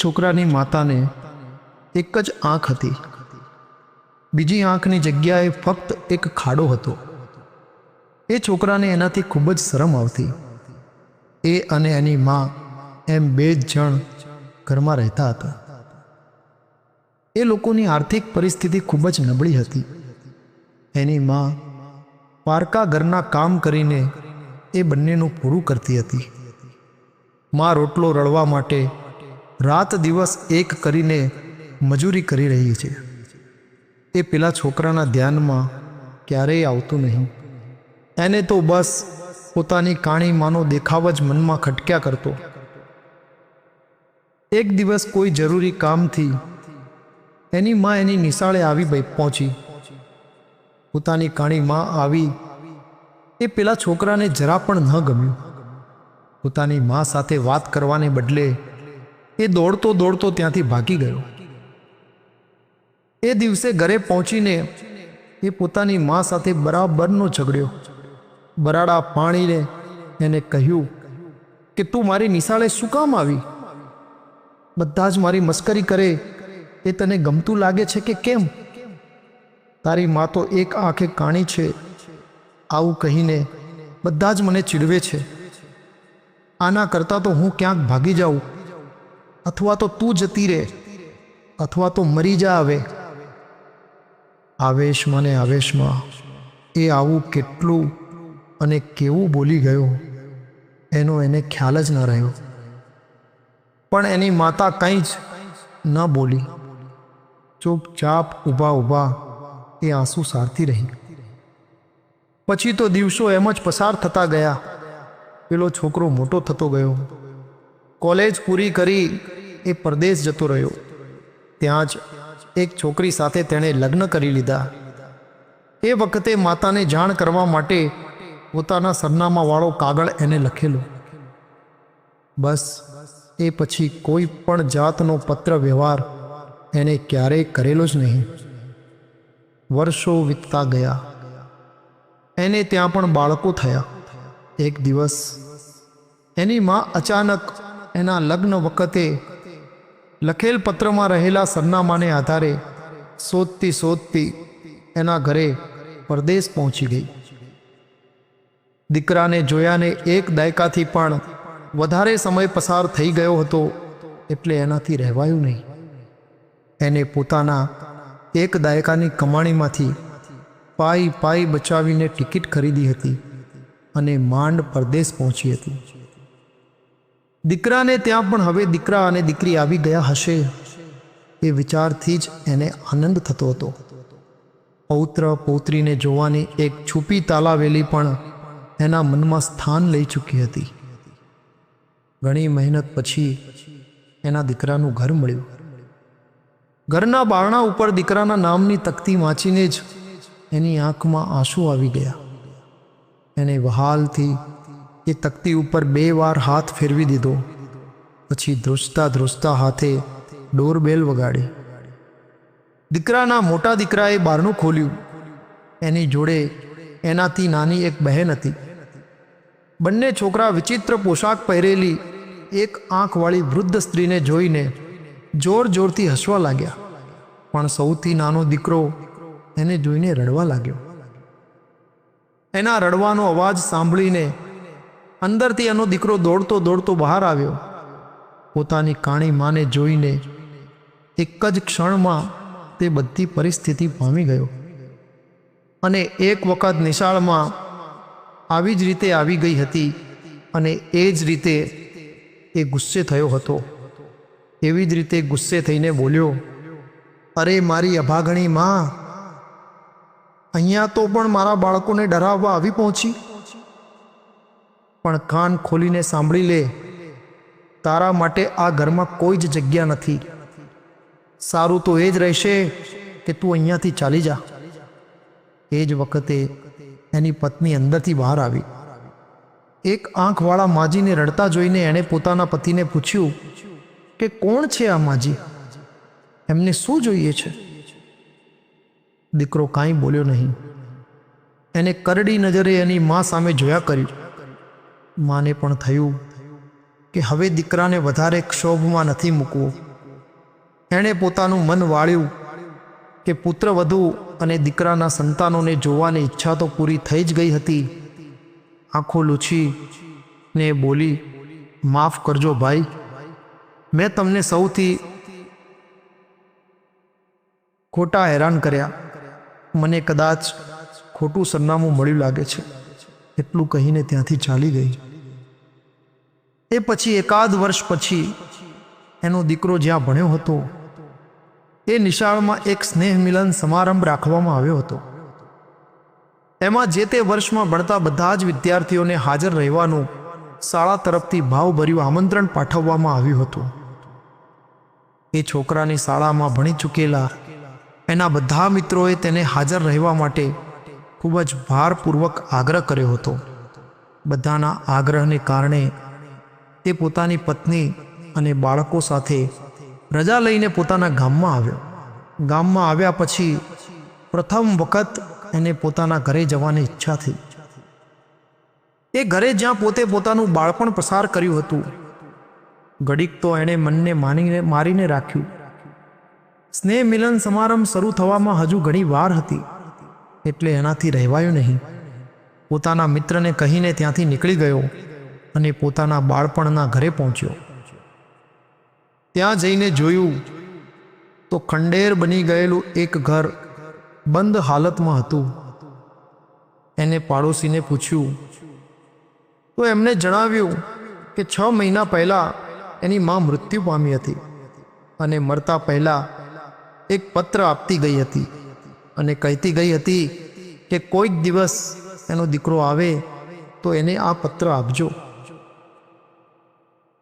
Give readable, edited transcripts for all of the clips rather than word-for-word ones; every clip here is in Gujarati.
છોકરાની માતાને એક જ આંખ હતી. બીજી આંખની જગ્યાએ ફક્ત એક ખાડો હતો. એ છોકરાને એનાથી ખૂબ જ શરમ આવતી. એ અને એની મા એમ બે જ જણ ઘરમાં રહેતા હતા. એ લોકોની આર્થિક પરિસ્થિતિ ખૂબ જ નબળી હતી. એની મા પારકા ઘરના કામ કરીને એ બંનેનું પૂરું કરતી હતી. મા રોટલો રળવા માટે રાત દિવસ એક કરીને મજૂરી કરી રહી છે. એ પેલા છોકરાના ધ્યાનમાં ક્યારેય આવતું નહીં. એને તો બસ પોતાની કાણી માનો દેખાવ જ મનમાં ખટક્યા કરતો. એક દિવસ કોઈ જરૂરી કામથી એની મા એની નિશાળે આવી પહોંચી. પોતાની કાણી મા આવી એ પેલા છોકરાને જરા પણ ન ગમ્યું. પોતાની મા સાથે વાત કરવાને બદલે એ દોડતો દોડતો ત્યાંથી ભાગી ગયો. એ દિવસે ઘરે પહોંચીને એ પોતાની મા સાથે બરાબરનો ઝઘડ્યો. બરાડા પાણીને એને કહ્યું કે તું મારી નિશાળે શું કામ આવી? બધા જ મારી મસ્કરી કરે એ તને ગમતું લાગે છે કે કેમ? તારી મા તો એક આંખે કાણી છે. આવું કહીને બધા જ મને ચીડવે છે. આના કરતાં તો હું ક્યાંક ભાગી જાઉં, અથવા તો તું જતી રહે, અથવા તો મરી જા. આવે આવેશમાં ને આવેશમાં એ આવું કેટલું અને કેવું બોલી ગયો એનો એને ખ્યાલ જ ન રહ્યો. પણ એની માતા કંઈ જ ન બોલી. ચૂપચાપ ઊભા ઊભા એ આંસુ સારતી રહી. પછી તો દિવસો એમ જ પસાર થતા ગયા. પેલો છોકરો મોટો થતો ગયો. કોલેજ પૂરી કરી એ પરદેશ જતો રહ્યો. ત્યાં જ એક છોકરી સાથે તેણે લગ્ન કરી લીધા. એ વખતે માતાને જાણ કરવા માટે પોતાના સરનામાવાળો કાગળ એને લખેલો. બસ એ પછી કોઈ પણ જાતનો પત્ર વ્યવહાર એને ક્યારેય કરેલો જ નહીં. વર્ષો વીતતા ગયા. એને ત્યાં પણ બાળકો થયા. એક દિવસ એની મા અચાનક એના લગ્ન વખતે લખેલ પત્રમાં રહેલા સરનામાને આધારે શોધતી શોધતી એના ઘરે પરદેશ પહોંચી ગઈ. દીકરાને જોયાને એક દાયકાથી પણ વધારે સમય પસાર થઈ ગયો હતો એટલે એનાથી રહેવાયું નહીં. એને પોતાના એક દાયકાની કમાણીમાંથી પાઈ બચાવીને ટિકિટ ખરીદી હતી અને માંડ પરદેશ પહોંચી હતી. દીકરાને ત્યાં પણ હવે દીકરા અને દીકરી આવી ગયા હશે એ વિચારથી જ એને આનંદ થતો હતો. પૌત્ર પૌત્રીને જોવાની એક છુપી તાલાવેલી પણ એના મનમાં સ્થાન લઈ ચૂકી હતી. ઘણી મહેનત પછી એના દીકરાનું ઘર મળ્યું. ઘરના બારણા ઉપર દીકરાના નામની તકતી વાંચીને જ એની આંખમાં આંસુ આવી ગયા. એને વહાલથી એ તકતી ઉપર 2 વાર હાથ ફેરવી દીધો. પછી ધ્રુજતા ધ્રુજતા હાથે ડોરબેલ વગાડી. દીકરાના મોટા દીકરાએ બારણું ખોલ્યું. એની જોડે એનાથી નાની એક બહેન હતી. બંને છોકરા વિચિત્ર પોશાક પહેરેલી એક આંખવાળી વૃદ્ધ સ્ત્રીને જોઈને જોર જોરથી હસવા લાગ્યા. પણ સૌથી નાનો દીકરો એને જોઈને રડવા લાગ્યો. એના રડવાનો અવાજ સાંભળીને અંદરથી એનો દીકરો દોડતો દોડતો બહાર આવ્યો. પોતાની કાણી માને જોઈને એક જ ક્ષણમાં તે બધી પરિસ્થિતિ પામી ગયો અને એક વખત નિશાળમાં આવી જ રીતે આવી ગઈ હતી અને એ જ રીતે એ ગુસ્સે થયો હતો. એવી જ રીતે ગુસ્સે થઈને બોલ્યો, અરે મારી અભાગણી માં, અહીંયા તો પણ મારા બાળકોને ડરાવવા આવી પહોંચી. પણ કાન ખોલીને સાંભળી લે, તારા માટે આ ઘરમાં કોઈ જ જગ્યા નથી. સારું તો એ જ રહેશે કે તું અહીંયાથી ચાલી જા. એ જ વખતે એની પત્ની અંદરથી બહાર આવી. એક આંખવાળા માજીને રડતા જોઈને એણે પોતાના પતિને પૂછ્યું કે કોણ છે આ માજી? એમને શું જોઈએ છે? દીકરો કાંઈ બોલ્યો નહીં. એને કરડી નજરે એની મા સામે જોયા કર્યું. માને પણ થયું કે હવે દીકરાને વધારે ક્ષોભમાં નથી મૂકવો. એણે પોતાનું મન વાળ્યું કે પુત્રવધુ અને દીકરાના સંતાનોને જોવાની ઈચ્છા તો પૂરી થઈ જ ગઈ હતી. આંખો લૂછી ને બોલી, માફ કરજો ભાઈ, મેં તમને સૌથી ખોટા હેરાન કર્યા. મને કદાચ ખોટું સરનામું મળ્યું લાગે છે. એટલું કહીને ત્યાંથી ચાલી ગઈ. એ પછી એકાદ વર્ષ પછી એનો દીકરો જ્યાં ભણ્યો હતો એ નિશાળમાં એક સ્નેહ મિલન સમારંભ રાખવામાં આવ્યો હતો. એમાં જે તે વર્ષમાં ભણતા બધા જ વિદ્યાર્થીઓને હાજર રહેવાનું શાળા તરફથી ભાવભર્યું આમંત્રણ પાઠવવામાં આવ્યું હતું. એ છોકરાની શાળામાં ભણી ચૂકેલા એના બધા મિત્રોએ તેને હાજર રહેવા માટે ખૂબ જ ભારપૂર્વક આગ્રહ કર્યો હતો. બધાના આગ્રહને કારણે તે પોતાની પત્ની અને બાળકો સાથે રજા લઈને પોતાના ગામમાં આવ્યો. ગામમાં આવ્યા પછી પ્રથમ વખત એને પોતાના ઘરે જવાની ઈચ્છા થઈ. એ ઘરે જ્યાં પોતે પોતાનું બાળપણ પસાર કર્યું હતું, ઘડીક તો એણે મનને મારીને રાખ્યું. સ્નેહ મિલન સમારંભ શરૂ થવામાં હજુ ઘણી વાર હતી, એટલે એનાથી રહેવાયું નહીં. પોતાના મિત્રને કહીને ત્યાંથી નીકળી ગયો અને પોતાના બાળપણના ઘરે પહોંચ્યો. ત્યાં જઈને જોયું તો ખંડેર બની ગયેલું એક ઘર બંધ હાલતમાં હતું. એને પાડોશીને પૂછ્યું તો એમને જણાવ્યું કે 6 મહિના પહેલાં એની માં મૃત્યુ પામી હતી અને મરતા પહેલાં એક પત્ર આપતી ગઈ હતી અને કહેતી ગઈ હતી કે કોઈક દિવસ એનો દીકરો આવે તો એને આ પત્ર આપજો.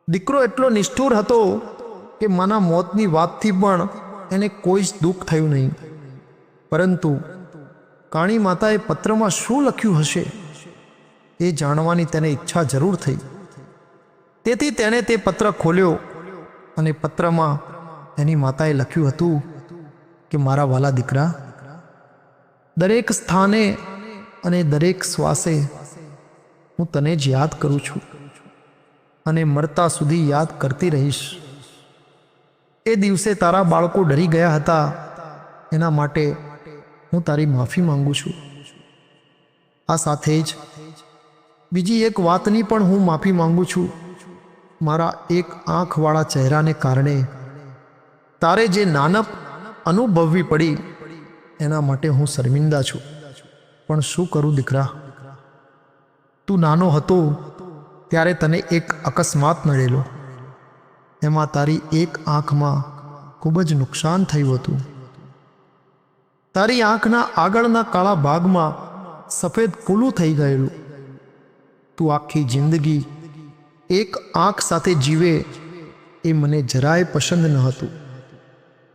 દીકરો એટલો નિષ્ઠુર હતો કે માના મોતની વાતથી પણ એને કોઈ જ દુઃખ થયું નહીં. પરંતુ કાણી માતાએ પત્રમાં શું લખ્યું હશે એ જાણવાની તેને ઈચ્છા જરૂર થઈ. તેથી તેણે તે પત્ર ખોલ્યો અને પત્રમાં એની માતાએ લખ્યું હતું કે મારા વાલા દીકરા, દરેક સ્થાને અને દરેક શ્વાસે હું તને જ યાદ કરું છું અને મરતા સુધી યાદ કરતી રહીશ. એ દિવસે તારા બાળકો ડરી ગયા હતા, એના માટે હું તારી માફી માંગુ છું. આ સાથે જ બીજી એક વાતની પણ હું માફી માંગુ છું. મારા એક આંખવાળા ચહેરાને કારણે તારે જે નાનપ અનુભવવી પડી એના માટે હું શર્મિંદા છું. પણ શું કરું દીકરા, તું નાનો હતો ત્યારે તને એક અકસ્માત નડેલો. એમાં તારી એક આંખમાં ખૂબ જ નુકસાન થયું હતું. તારી આંખના આગળના કાળા ભાગમાં સફેદ ફૂલું થઈ ગયેલું. તું આખી જિંદગી એક આંખ સાથે જીવે એ મને જરાય પસંદ ન હતું.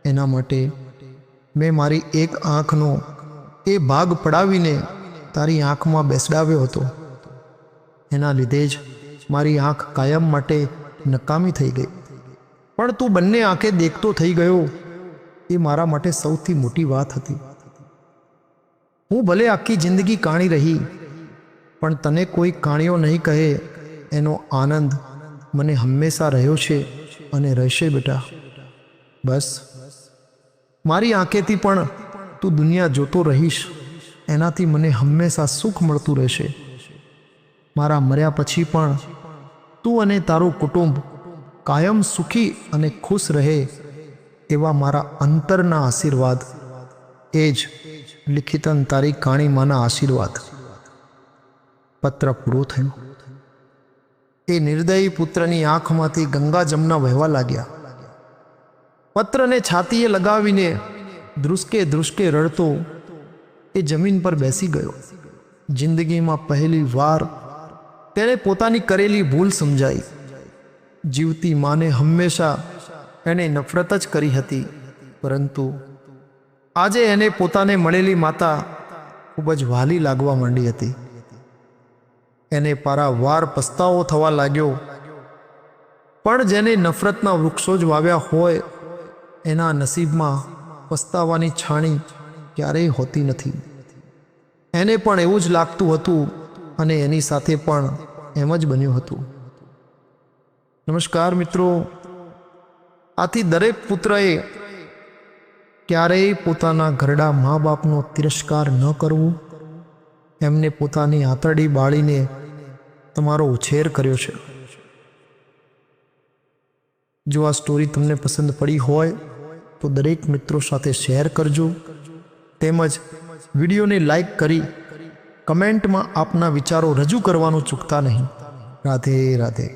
એના માટે મેં મારી એક આંખનો એ ભાગ પડાવીને તારી આંખમાં બેસડાવ્યો હતો. એના લીધે જ મારી આંખ કાયમ માટે નકામી થઈ ગઈ. પણ તું બંને આંખે દેખતો થઈ ગયો એ મારા માટે સૌથી મોટી વાત હતી. હું ભલે આખી જિંદગી કાણી રહી, પણ તને કોઈ કાણીઓ નહીં કહે એનો આનંદ મને હંમેશા રહ્યો છે અને રહેશે બેટા. બસ મારી આંખેથી પણ તું દુનિયા જોતો રહીશ, એનાથી મને હંમેશા સુખ મળતું રહેશે. મારા મર્યા પછી પણ તું અને તારું કુટુંબ કાયમ સુખી અને ખુશ રહે એવા મારા અંતરના આશીર્વાદ, એ જ લિખિતન તારી કાણીમાના આશીર્વાદ. પત્ર પૂરો થયો. એ નિર્દયી પુત્રની આંખમાંથી ગંગા જમના વહેવા લાગ્યા. પત્રને છાતીએ લગાવીને ધ્રુસકે ધ્રુસકે રડતો એ જમીન પર બેસી ગયો. જિંદગીમાં પહેલી વાર તેણે પોતાની કરેલી ભૂલ સમજાઈ. જીવતી માને હંમેશા એને નફરત જ કરી હતી, પરંતુ આજે એને પોતાને મળેલી માતા ખૂબ જ વહાલી લાગવા માંડી હતી. એને પારાવાર પસ્તાવો થવા લાગ્યો. પણ જેને નફરતના વૃક્ષો જ વાવ્યા હોય એના નસીબમાં પસ્તાવાની છાણી ક્યારેય હોતી નથી. એને પણ એવું જ લાગતું હતું અને એની સાથે પણ એમ જ બન્યું હતું. નમસ્કાર મિત્રો, આથી દરેક પુત્રએ ક્યારેય પોતાના ઘરડા મા બાપનો તિરસ્કાર ન કરવું, એમને પોતાની આંતરડી બાળીને તમારો ઉછેર કર્યો છે. જો આ સ્ટોરી તમને પસંદ પડી હોય તો દરેક મિત્રો સાથે શેર કરજો, તેમજ વિડીયોને લાઈક કરી કમેન્ટમાં આપના વિચારો રજૂ કરવાનું ચૂકતા નહીં. રાધે રાધે.